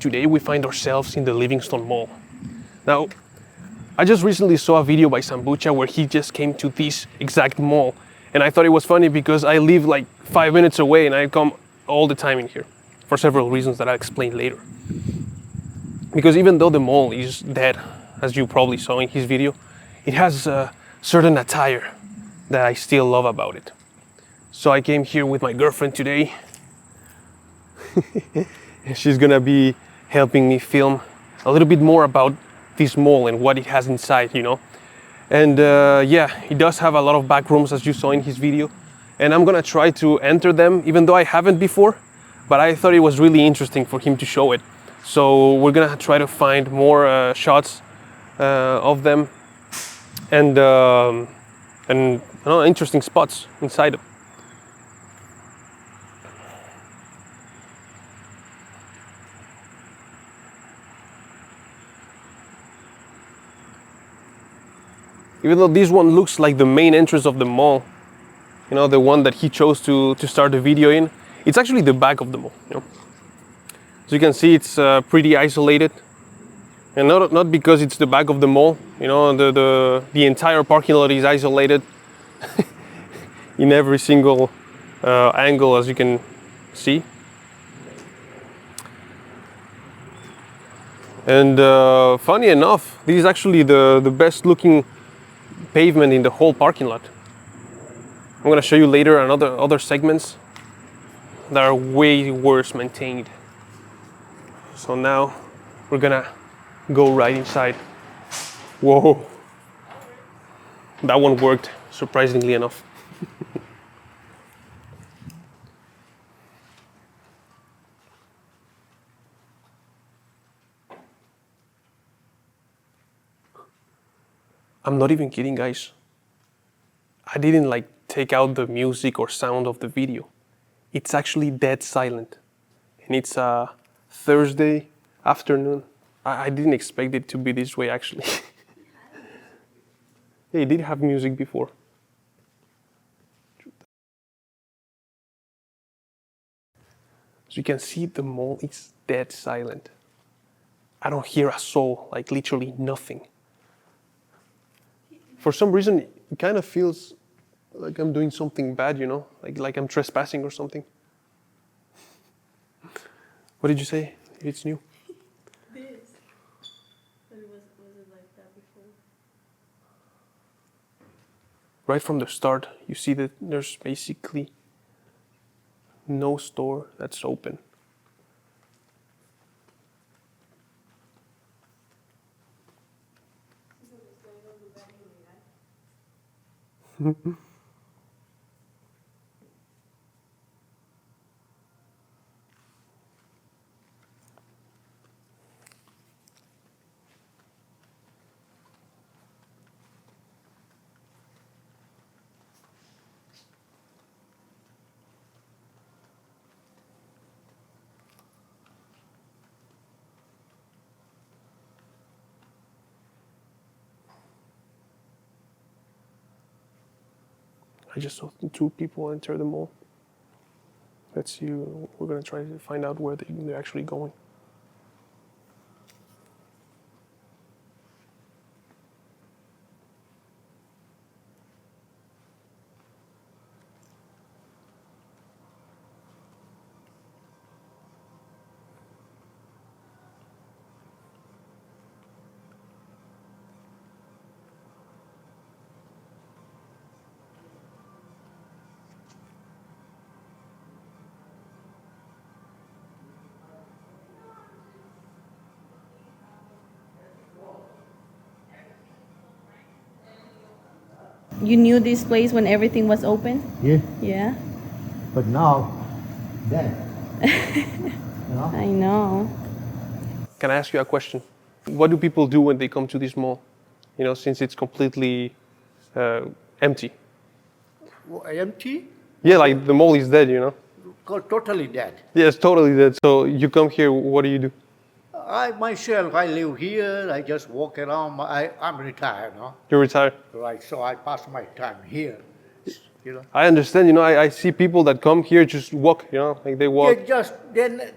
today we find ourselves in the Livingston Mall. Now, I just recently saw a video by Sambucha where he just came to this exact mall, and I thought it was funny because I live like 5 minutes away and I come all the time in here for several reasons that I'll explain later. Because even though the mall is dead, as you probably saw in his video, it has a certain attire that I still love about it. So I came here with my girlfriend today. She's gonna be helping me film a little bit more about this mall and what it has inside, you know. And yeah, it does have a lot of back rooms as you saw in his video. And I'm gonna try to enter them, even though I haven't before, but I thought it was really interesting for him to show it. So we're gonna try to find more shots of them and you know, interesting spots inside them. Even though this one looks like the main entrance of the mall, you know, the one that he chose to start the video in, it's actually the back of the mall, you know. As you can see, it's pretty isolated, and not because it's the back of the mall, you know, the entire parking lot is isolated in every single angle, as you can see. And funny enough, this is actually the best looking pavement in the whole parking lot. I'm going to show you later other segments that are way worse maintained. So now we're gonna go right inside. Whoa, that one worked surprisingly enough. I'm not even kidding, guys. I didn't like take out the music or sound of the video. It's actually dead silent. And it's a Thursday afternoon. I didn't expect it to be this way, actually. Yeah, it did have music before. As you can see, the mall is dead silent. I don't hear a soul, like literally nothing. For some reason, it kind of feels like I'm doing something bad, you know, like I'm trespassing or something. What did you say? It's new. This. But was it like that before? Right from the start, you see that there's basically no store that's open. I just saw 2 people enter the mall. Let's see, we're gonna try to find out where they're actually going. You knew this place when everything was open? Yeah, Yeah. but now, dead. You know? I know. Can I ask you a question? What do people do when they come to this mall? You know, since it's completely empty. Empty? Yeah, like the mall is dead, you know? Totally dead. Yeah, it's totally dead. So you come here, what do you do? I myself, I live here. I just walk around. I'm retired, no? You retire. Right, so I pass my time here. you know. I understand. You know, I see people that come here just walk. You know, like they walk.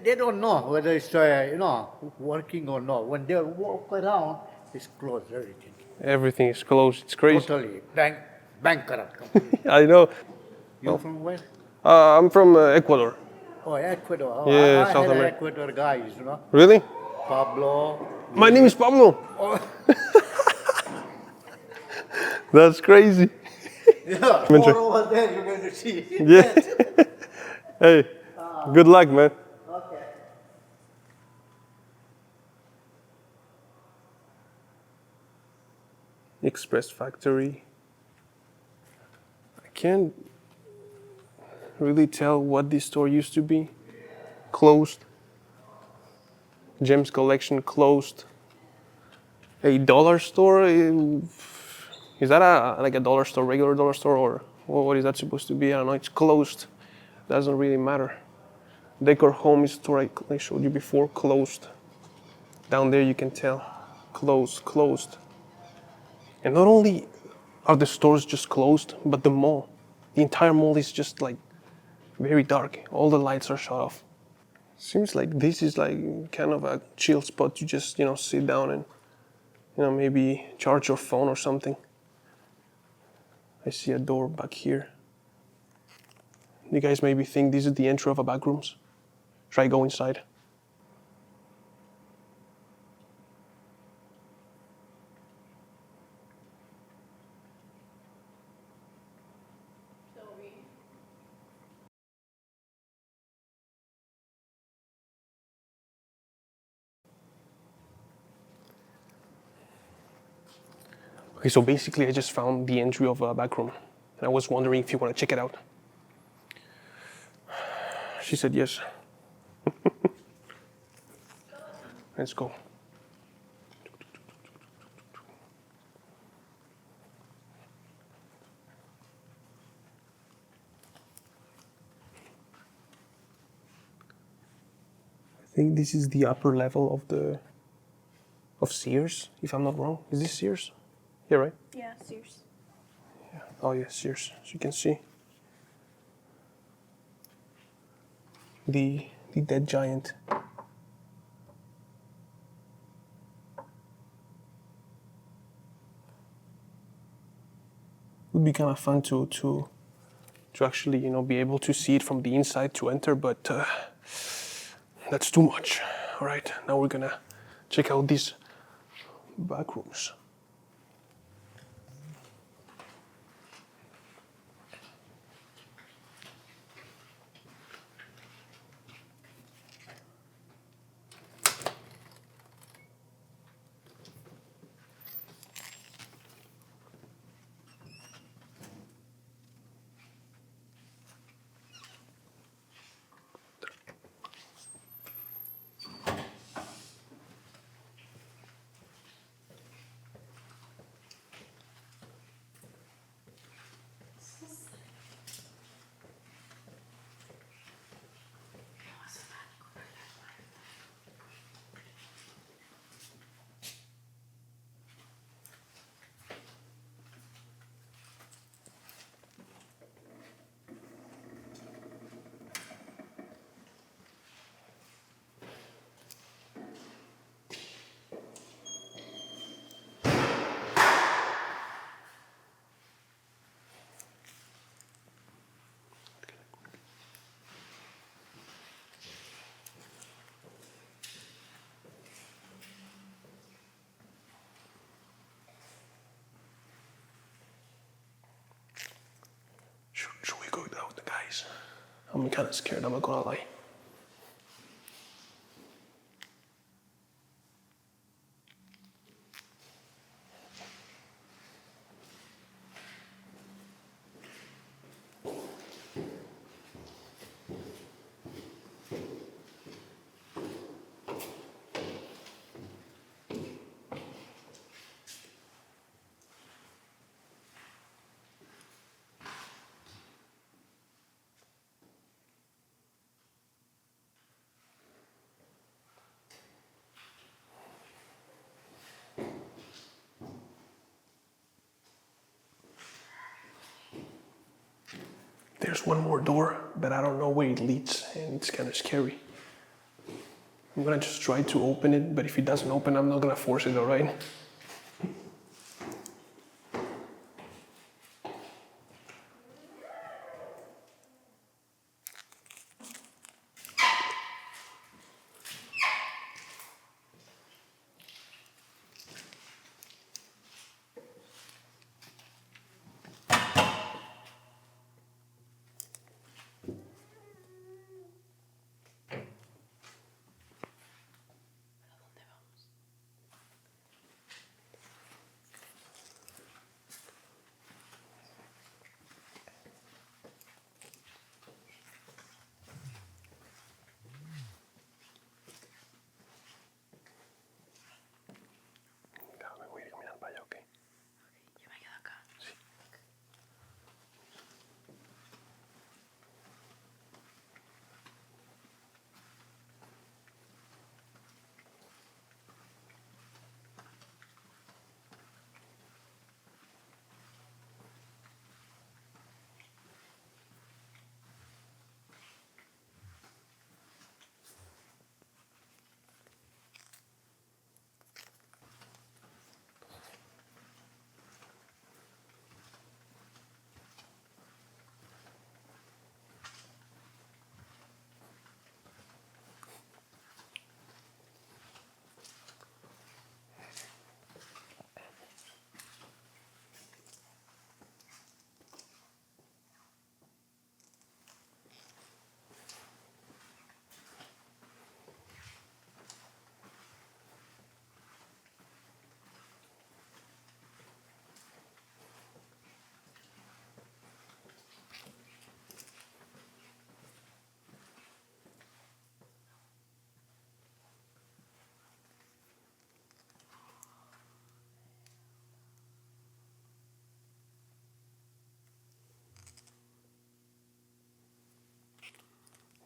They don't know whether it's working or not. When they walk around, it's closed everything. Everything is closed. It's crazy. Totally bankrupt completely. I know. You from where? I'm from Ecuador. Oh, Ecuador. Oh, Yeah, I South had an America. Ecuador guys, you know. Really? Pablo. My name is Pablo. Oh, That's crazy. yeah, more over there you're going to see. Yeah. Hey, good luck, man. Okay. Express Factory. I can't really tell what this store used to be. Closed. Gems Collection closed. A dollar store? Is that like a dollar store, regular dollar store, or what is that supposed to be? I don't know. It's closed. Doesn't really matter. Decor Home store I showed you before, closed. Down there you can tell. Closed. And not only are the stores just closed, but the mall. The entire mall is just like very dark. All the lights are shut off. Seems like this is like kind of a chill spot to just, sit down and, maybe charge your phone or something. I see a door back here. You guys maybe think this is the entry of a Backrooms. Try go inside. So we. Okay, so basically I just found the entry of a backroom. And I was wondering if you want to check it out. She said yes. Let's go. I think this is the upper level of Sears, if I'm not wrong. Is this Sears? Yeah, right? Yeah, Sears. Oh yeah, Sears. As you can see. The dead giant. Would be kind of fun to actually, be able to see it from the inside to enter, but that's too much. All right, now we're gonna check out these back rooms. Should we go down, guys? I'm kind of scared, I'm not gonna lie. There's one more door, but I don't know where it leads, and it's kind of scary. I'm gonna just try to open it, but if it doesn't open, I'm not gonna force it, all right? Me voy a ir caminando para allá, ¿ok? Yo me quedo acá. Sí.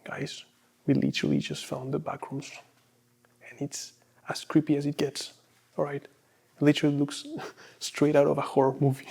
Guys, we literally just found the back rooms, and it's as creepy as it gets, all right? It literally looks straight out of a horror movie.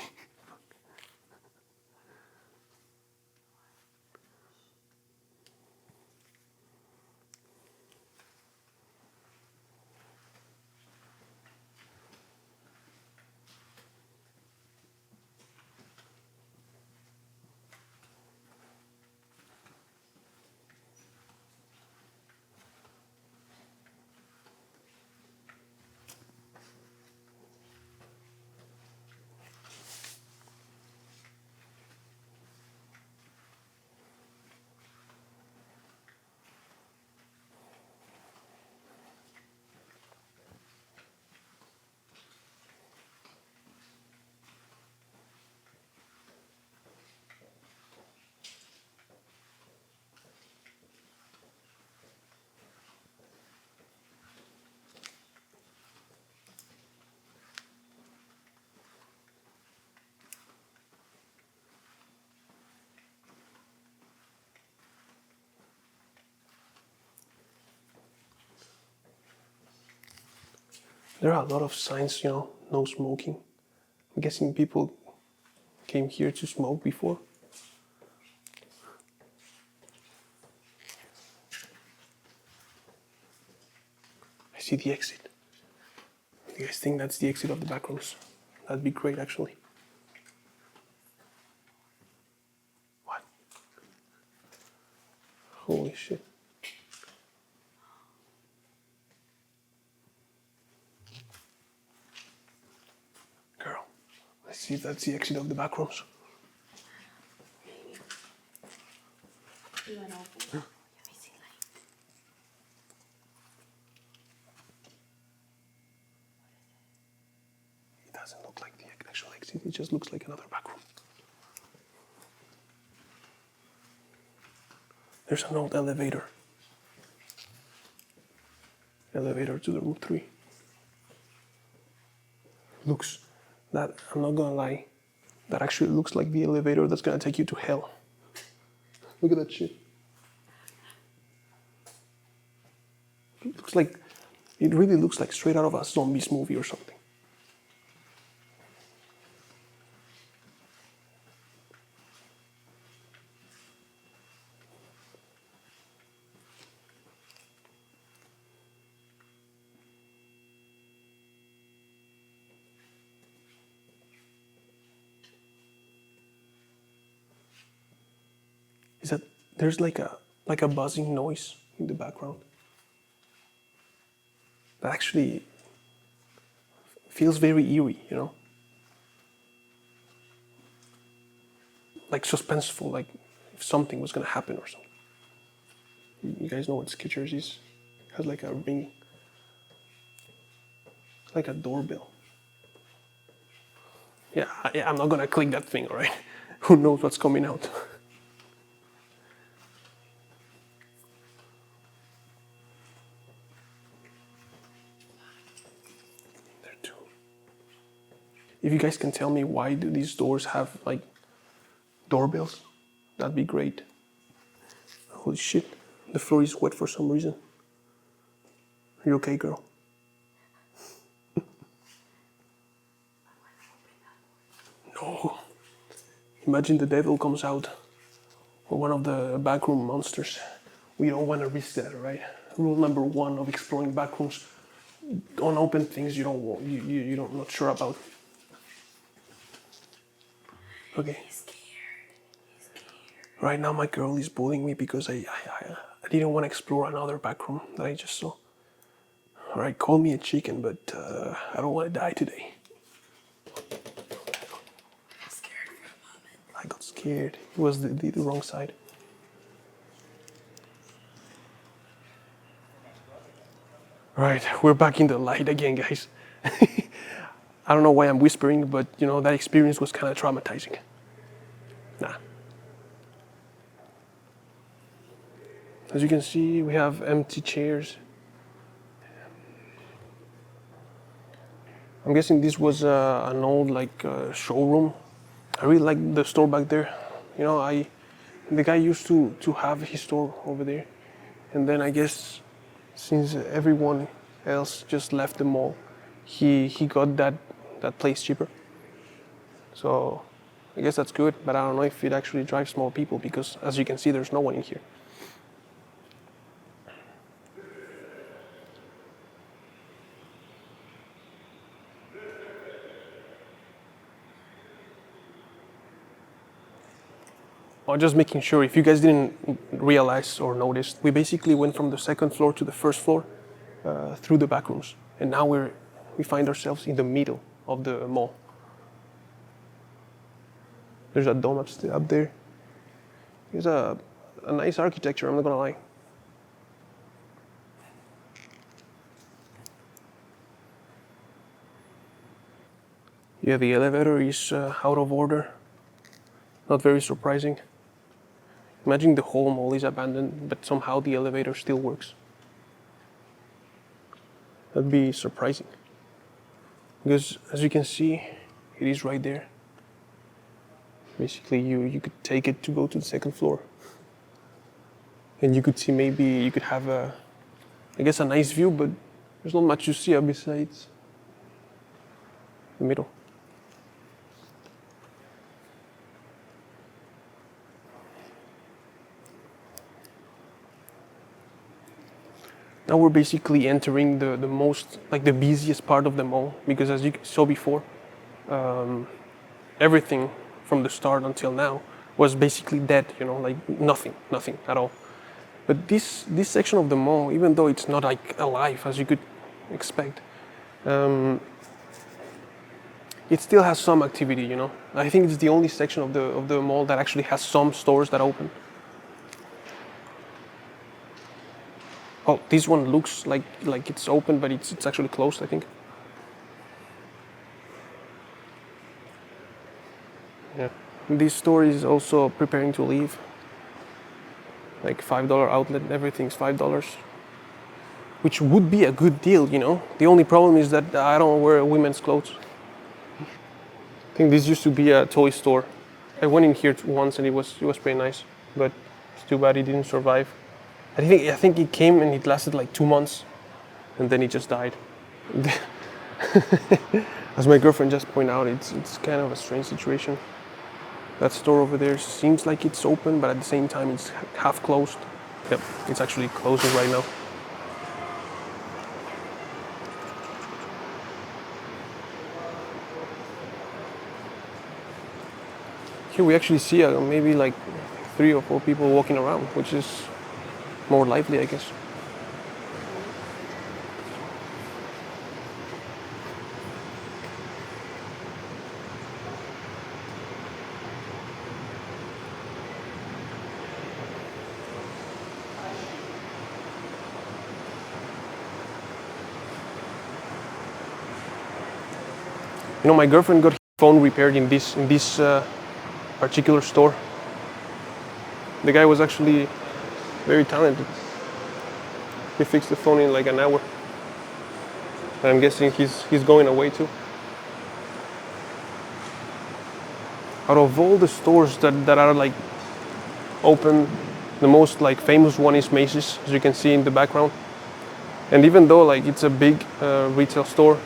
There are a lot of signs, no smoking. I'm guessing people came here to smoke before. I see the exit. Do you guys think that's the exit of the back rooms? That'd be great, actually. What? Holy shit. Girl, let's see if that's the exit of the back rooms. You wanna open? Let me see, like. It doesn't look like the actual exit, it just looks like another back room. There's an old elevator. Elevator to the room 3. I'm not gonna lie, that actually looks like the elevator that's gonna take you to hell. Look at that shit. It really looks like straight out of a zombies movie or something. is that there's like a buzzing noise in the background that actually feels very eerie, you know? Like suspenseful, like if something was gonna happen or something. You guys know what Skechers is? It has like a ring, like a doorbell. Yeah, I'm not gonna click that thing, alright? Who knows what's coming out? There too. If you guys can tell me why do these doors have like doorbells, that'd be great. Holy shit, the floor is wet for some reason. Are you okay, girl? No. Imagine the devil comes out, or one of the backroom monsters. We don't want to risk that, right? Rule number 1 of exploring backrooms: don't open things you don't want, you don't not sure about. Okay. He's scared. He's scared. Right now, my girl is bullying me because I didn't want to explore another backroom that I just saw. All right, call me a chicken, but I don't want to die today. I'm scared for a moment. I got scared. It was the wrong side. Right, we're back in the light again, guys. I don't know why I'm whispering, but you know, that experience was kind of traumatizing. Nah. As you can see, we have empty chairs. I'm guessing this was an old showroom. I really like the store back there. You know, the guy used to have his store over there, and then I guess since everyone else just left the mall, he got that place cheaper. So I guess that's good, but I don't know if it actually drives more people because, as you can see, there's no one in here. Oh, just making sure, if you guys didn't realize or notice, we basically went from the second floor to the first floor through the back rooms. And now we find ourselves in the middle of the mall. There's a dome up there. There's a nice architecture, I'm not gonna lie. Yeah, the elevator is out of order. Not very surprising. Imagine the whole mall is abandoned, but somehow the elevator still works. That'd be surprising. Because as you can see, it is right there. Basically, you could take it to go to the second floor. And you could see, maybe you could have I guess a nice view, but there's not much to see besides the middle. Now we're basically entering the most, like the busiest part of the mall, because as you saw before, everything from the start until now was basically dead, you know, like nothing at all. But this section of the mall, even though it's not like alive as you could expect, it still has some activity, you know. I think it's the only section of the mall that actually has some stores that open. Oh, this one looks like it's open, but it's actually closed, I think. Yeah. This store is also preparing to leave. Like $5 outlet, everything's $5. Which would be a good deal, you know. The only problem is that I don't wear women's clothes. I think this used to be a toy store. I went in here once and it was pretty nice, but it's too bad it didn't survive. I think it came and it lasted like 2 months, and then it just died. As my girlfriend just pointed out, it's kind of a strange situation. That store over there seems like it's open, but at the same time it's half closed. Yep, it's actually closing right now. Here we actually see maybe like 3 or 4 people walking around, which is more lively, I guess. You know, my girlfriend got her phone repaired in this particular store. The guy was actually very talented. He fixed the phone in like an hour. And I'm guessing he's going away too. Out of all the stores that are like open, the most like famous one is Macy's, as you can see in the background. And even though like it's a big retail store,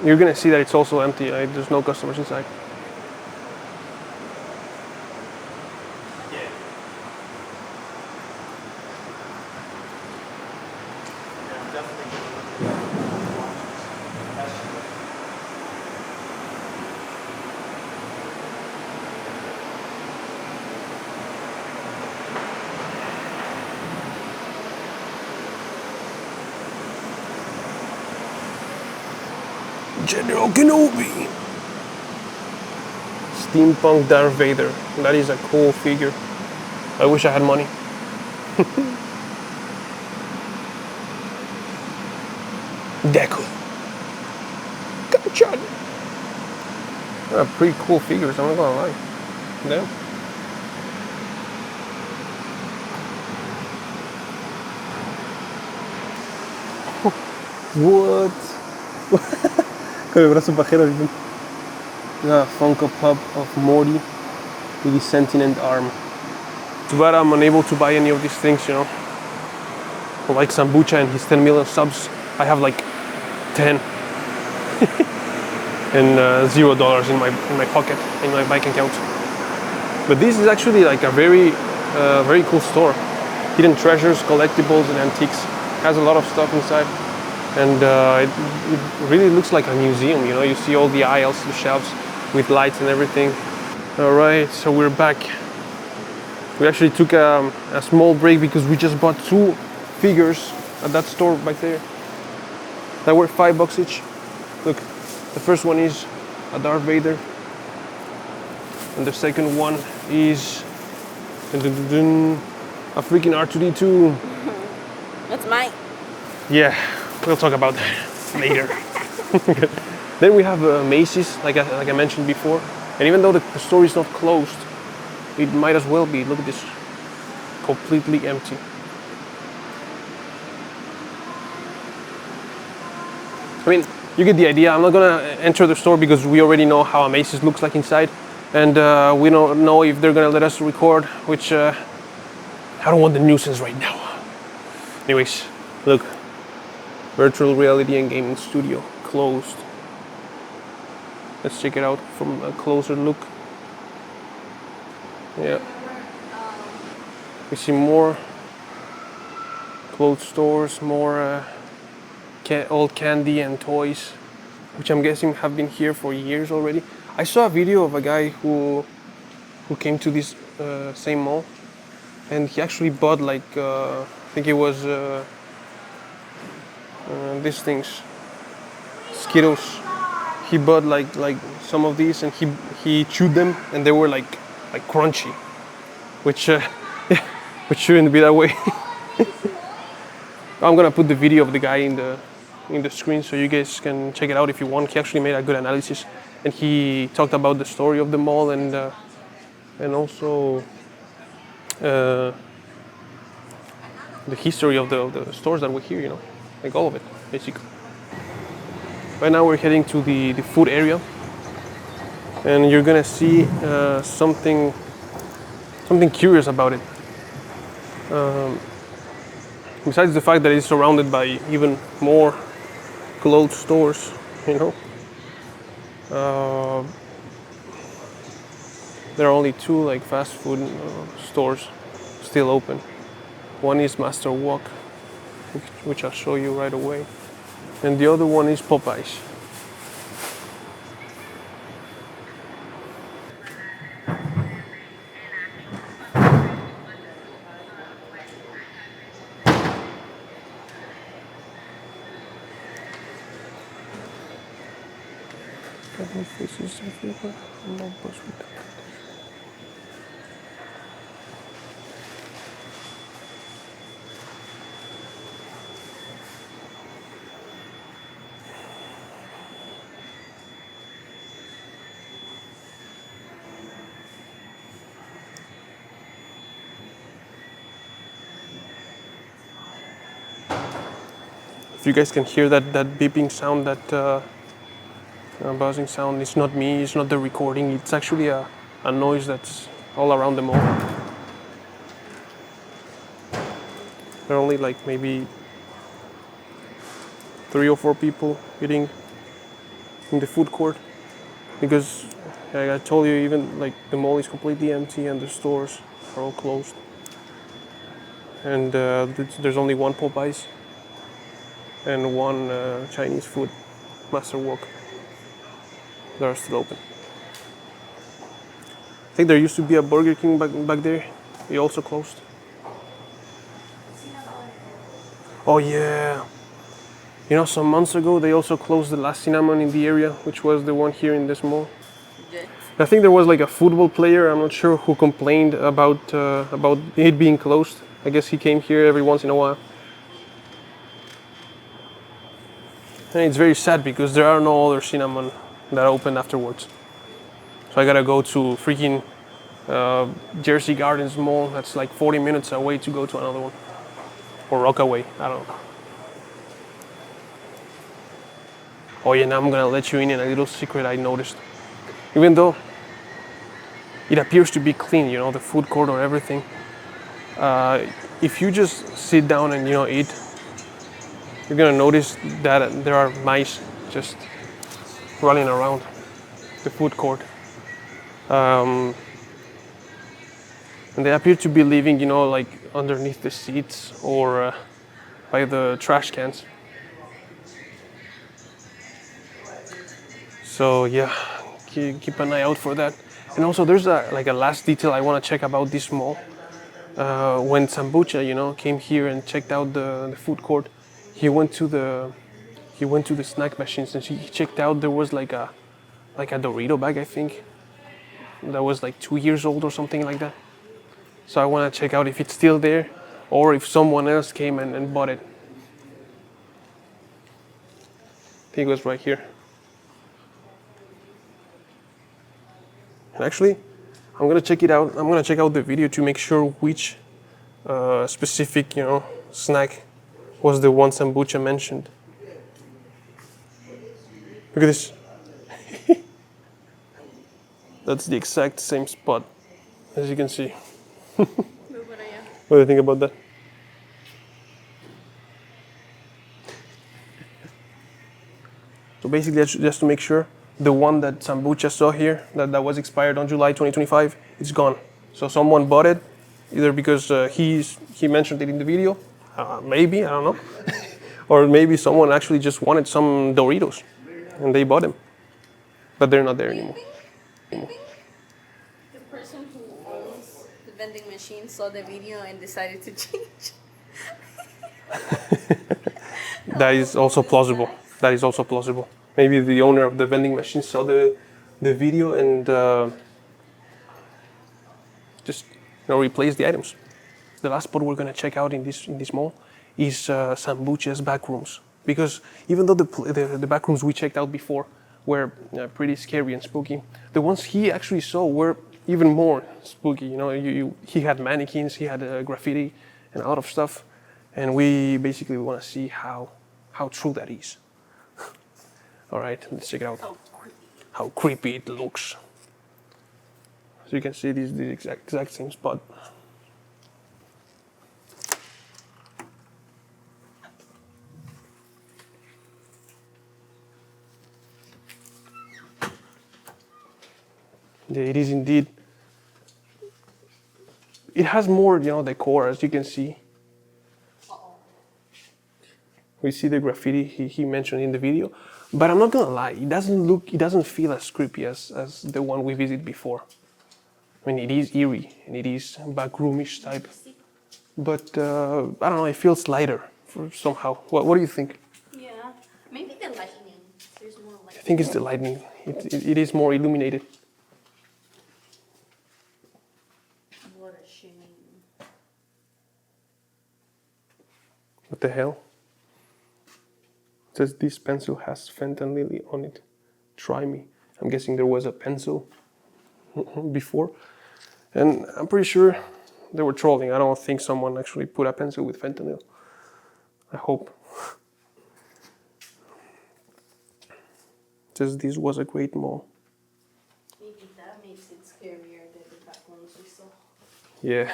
you're gonna see that it's also empty. There's no customers inside. General Kenobi. Steampunk Darth Vader. That is a cool figure. I wish I had money. Deku. Gotcha. Pretty cool figures, I'm not gonna lie. Damn. What? Con el brazo pajero. Funko Pop of Morty with his sentient arm. Too bad I'm unable to buy any of these things, you know. Like Sambucha and his 10 million subs, I have like 10. And $0 in my pocket, in my bank account. But this is actually like a very cool store. Hidden treasures, collectibles, and antiques. Has a lot of stuff inside. And it really looks like a museum, you know. You see all the aisles, the shelves with lights and everything. All right, so we're back. We actually took a small break because we just bought 2 figures at that store back there that were $5 each. Look, the first one is a Darth Vader, and the second one is a freaking R2-D2. That's mine. Yeah, we'll talk about that later. Then we have Macy's, like I mentioned before, and even though the store is not closed, it might as well be. Look at this, completely empty. I mean, you get the idea. I'm not gonna enter the store because we already know how a Macy's looks like inside, and we don't know if they're gonna let us record, which I don't want the nuisance right now. Anyways, look, virtual reality and gaming studio closed. Let's check it out from a closer look. Yeah, we see more clothes stores, more old candy and toys, which I'm guessing have been here for years already. I saw a video of a guy who came to this same mall, and he actually bought like I think it was these things, Skittles. He bought like some of these, and he chewed them, and they were like crunchy, which which shouldn't be that way. I'm gonna put the video of the guy in the screen so you guys can check it out if you want. He actually made a good analysis, and he talked about the story of the mall and also the history of the stores that were here. You know, like all of it basically. Right now we're heading to the food area, and you're gonna see something curious about it. Besides the fact that it's surrounded by even more clothes stores, you know, there are only 2 like fast food stores still open. One is Master Wok, which I'll show you right away, and the other one is Popeyes. If you guys can hear that beeping sound, that buzzing sound, it's not me, it's not the recording, it's actually a noise that's all around the mall. There are only like maybe 3 or 4 people eating in the food court because like I told you, even like the mall is completely empty and the stores are all closed. And there's only one Popeyes and one Chinese food, Master Wok. They are still open. I think there used to be a Burger King back there. It also closed. Oh yeah. You know, some months ago they also closed the last cinnamon in the area, which was the one here in this mall. Yeah. I think there was like a football player, I'm not sure who complained about it being closed. I guess he came here every once in a while. And it's very sad because there are no other cinnamon that open afterwards. So I gotta go to freaking Jersey Gardens Mall. That's like 40 minutes away to go to another one. Or Rockaway, I don't know. Oh yeah, now I'm gonna let you in a little secret I noticed. Even though it appears to be clean, you know, the food court or everything. If you just sit down and, you know, eat, you're gonna notice that there are mice just running around the food court. And they appear to be living, you know, like underneath the seats or by the trash cans. So yeah, keep an eye out for that. And also there's a last detail I want to check about this mall. When Sambucha, you know, came here and checked out the food court, he went to the snack machines and he checked out there was like a Dorito bag, I think, that was like 2 years old or something like that. So I want to check out if it's still there or if someone else came and bought it. I think it was right here. And actually, I'm gonna check it out. I'm gonna check out the video to make sure which specific, you know, snack was the one Sambucha mentioned. Look at this. That's the exact same spot, as you can see. What do you think about that? So basically, just to make sure, the one that Sambucha saw here, that was expired on July 2025, it's gone. So someone bought it, either because he mentioned it in the video, maybe, I don't know, or maybe someone actually just wanted some Doritos, and they bought them, but they're not there anymore. The person who owns the vending machine saw the video and decided to change. That is also plausible. That is also plausible. Maybe the owner of the vending machine saw the video and just, you know, replaced the items. The last spot we're gonna check out in this mall is Sambucha's Backrooms, because even though the Backrooms we checked out before were pretty scary and spooky, the ones he actually saw were even more spooky. You know, he had mannequins, he had graffiti and a lot of stuff, and we basically want to see how true that is. All right, let's check it out. How creepy it looks. So you can see this is the exact same spot. Yeah, it is indeed. It has more, you know, decor, as you can see. We see the graffiti he mentioned in the video, but I'm not gonna lie, it doesn't feel as creepy as the one we visited before. I mean, it is eerie and it is backroomish type, but I don't know, it feels lighter somehow. What do you think? Yeah, maybe the lightning. There's more lightning. I think it's the lightning. It is more illuminated. What a shame. What the hell? It says this pencil has fentanyl on it. Try me. I'm guessing there was a pencil before. And I'm pretty sure they were trolling. I don't think someone actually put a pencil with fentanyl. I hope. It says this was a great mall. Maybe that makes it scarier than the Backrooms we saw. Yeah.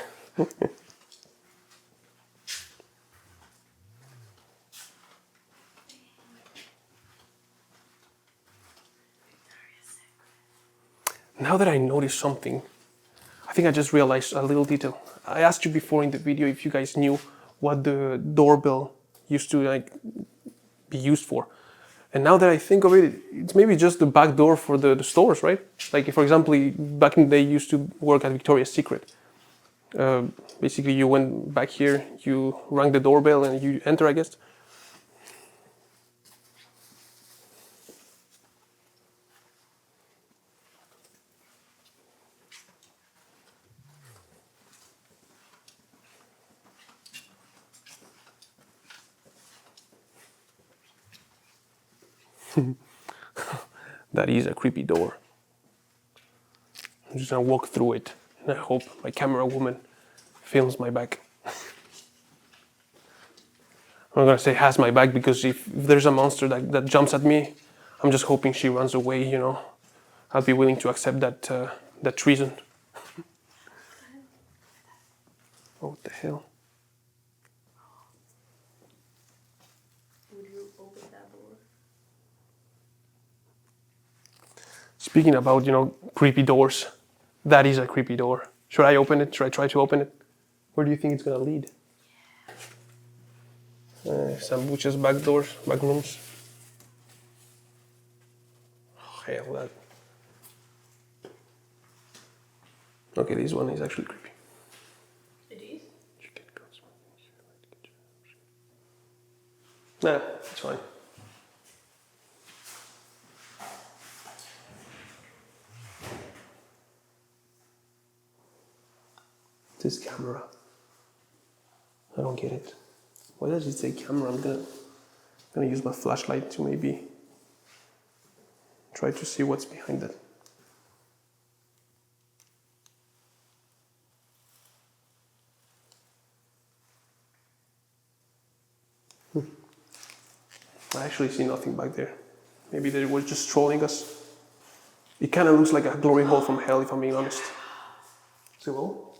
Now that I noticed something, I think I just realized a little detail. I asked you before in the video if you guys knew what the doorbell used to like be used for. And now that I think of it, it's maybe just the back door for the stores, right? Like, for example, back in the day, you used to work at Victoria's Secret. Basically, you went back here, you rang the doorbell, and you enter, I guess. That is a creepy door. I'm just gonna walk through it, and I hope my camera woman films my back. I'm not gonna say has my back because if there's a monster that jumps at me, I'm just hoping she runs away, you know. I'll be willing to accept that treason. Oh, what the hell? Would you open that door? Speaking about, you know, creepy doors, that is a creepy door. Should I open it? Should I try to open it? Where do you think it's gonna lead? Sambucha's back doors, back rooms. Oh, hell, that. Okay, this one is actually creepy. It is? Nah, it's fine. This camera. I don't get it. Why does it say camera? I'm gonna use my flashlight to maybe try to see what's behind that. I actually see nothing back there. Maybe they were just trolling us. It kind of looks like a glory hole from hell, if I'm being honest. Say hello?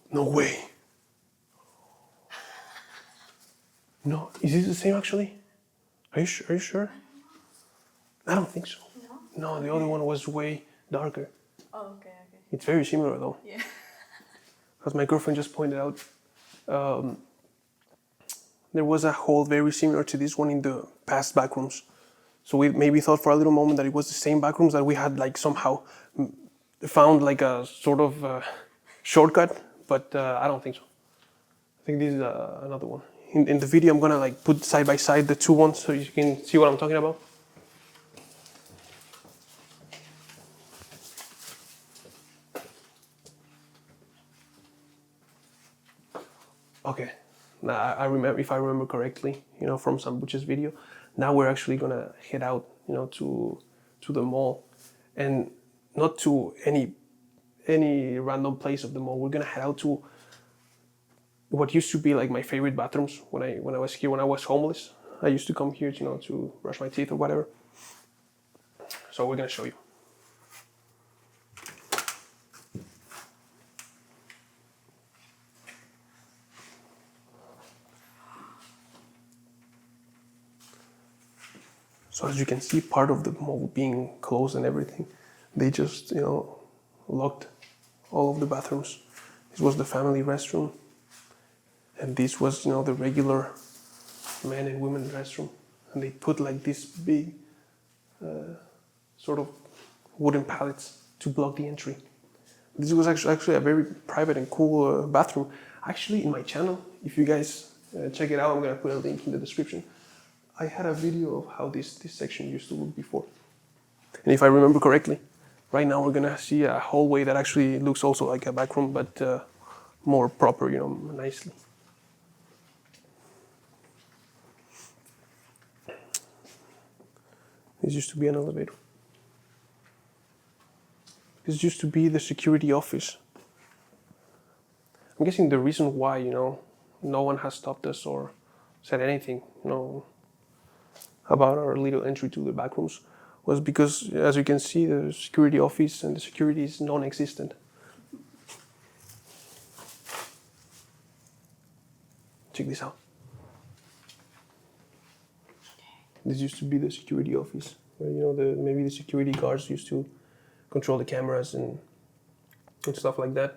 No way. No, is this the same actually? Are you sure? I don't think so. No, the other one was way darker. Oh, okay, okay. It's very similar though. Yeah. As my girlfriend just pointed out, there was a hole very similar to this one in the past backrooms. So we maybe thought for a little moment that it was the same backrooms, that we had like somehow found like a sort of shortcut, but I don't think so. I think this is another one. In the video, I'm gonna like put side by side the two ones so you can see what I'm talking about. Okay, Now, I remember, if I remember correctly, from Sambucha's video. Now we're actually gonna head out, to the mall, and not to any random place of the mall. We're gonna head out to what used to be like my favorite bathrooms when I was here, when I was homeless. I used to come here, to brush my teeth or whatever. So we're gonna show you. So as you can see, part of the mall being closed and everything, they just, locked all of the bathrooms. This was the family restroom, and this was, the regular men and women restroom. And they put like this big sort of wooden pallets to block the entry. This was actually a very private and cool bathroom. Actually, in my channel, if you guys check it out, I'm gonna put a link in the description. I had a video of how this section used to look before. And if I remember correctly, right now we're gonna see a hallway that actually looks also like a back room, but more proper, nicely. This used to be an elevator. This used to be the security office. I'm guessing the reason why, no one has stopped us or said anything, about our little entry to the back rooms was because, as you can see, the security office and the security is non-existent. Check this out. This used to be the security office, where maybe the security guards used to control the cameras and stuff like that.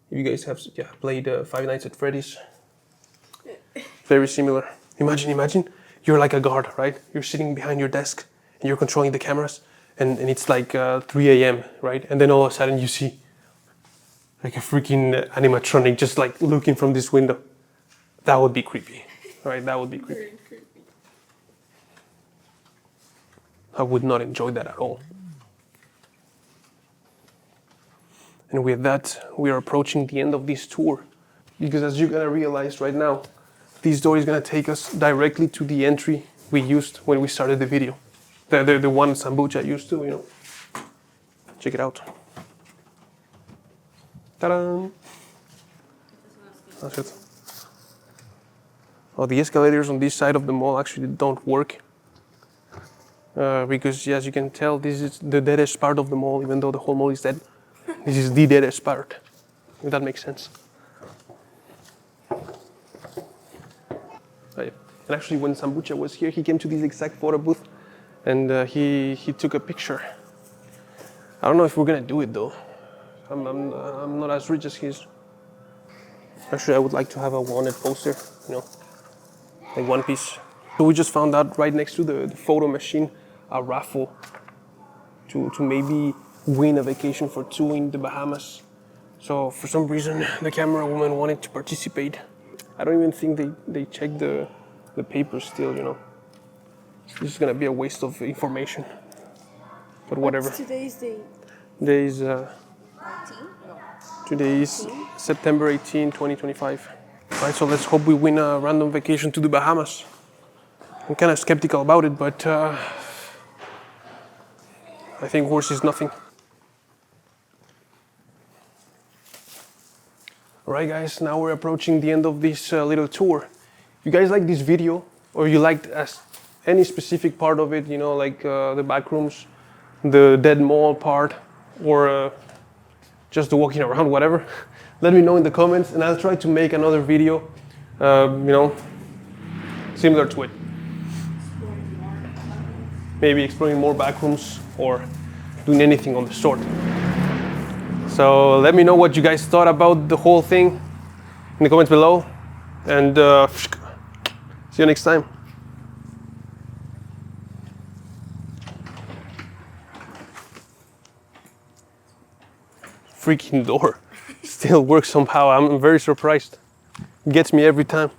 If you guys have played Five Nights at Freddy's, very similar. Imagine. You're like a guard, right? You're sitting behind your desk and you're controlling the cameras, and it's like 3 a.m., right? And then all of a sudden you see like a freaking animatronic just like looking from this window. That would be creepy, right? That would be creepy. Very creepy. I would not enjoy that at all. And with that, we are approaching the end of this tour, because as you're gonna realize right now, this door is gonna take us directly to the entry we used when we started the video. The one Sambucha used to, Check it out. Ta-da! That's it. Oh, the escalators on this side of the mall actually don't work. Because, as you can tell, this is the deadest part of the mall, even though the whole mall is dead. This is the deadest part, if that makes sense. And actually, when Sambucha was here, he came to this exact photo booth, and he took a picture. I don't know if we're gonna do it though. I'm not as rich as he is. Actually, I would like to have a wanted poster, like one piece. So we just found out right next to the photo machine a raffle to maybe win a vacation for 2 in the Bahamas. So for some reason, the camera woman wanted to participate. I don't even think they checked the papers still, This is gonna be a waste of information. But whatever. What's today's date? Today is 19? No. today is September 18, 2025. Alright, so let's hope we win a random vacation to the Bahamas. I'm kind of skeptical about it, but I think worse is nothing. Alright guys, now we're approaching the end of this little tour. If you guys like this video, or you liked any specific part of it, like the back rooms, the dead mall part, or just the walking around, whatever, let me know in the comments, and I'll try to make another video, similar to it. Maybe exploring more back rooms or doing anything on the sort. So let me know what you guys thought about the whole thing in the comments below, and see you next time. Freaking door still works somehow. I'm very surprised. It gets me every time.